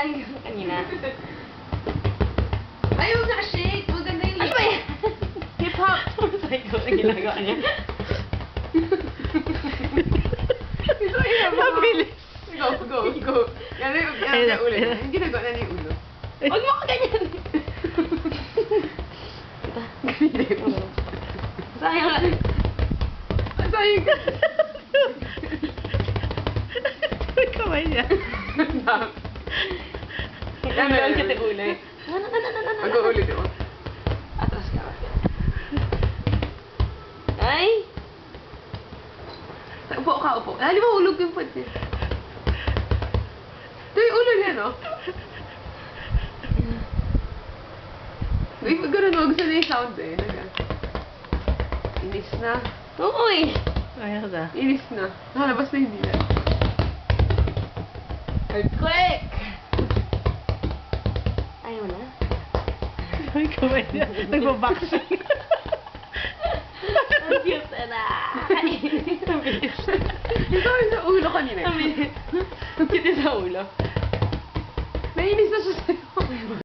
Kanina. Ay, huwag na-shake. Maganda yung Ano ba yan? hip-hop. Psycho na ginagawa niya. Ito yung Mabilis. Go. Yan yung ulo. Yung ginagawa na yung ulo. Huwag mo ka ganyan. Ito. Sayang nga. Sayang ka. Kamay niya. Ano Ang kita ulo eh. Mag-uulit mo. Atras ka. Ay! Upo ka, upo. Lali mo, ulog yung pwede. Ito yung ulo niya, no? Uy, pag gano'n, huwag sana yung sound eh. Inis na. Oo eh. Ayaw na. Inis na. Nakalabas na hindi na. Earthquake! Ayaw na? Ay, kamay niya. Nagbaboxing. Ang cute na. Ang bilis. Ito yung sa ulo kanina. Ang bilis. Ang cute sa ulo. Nainis na siya sa'yo.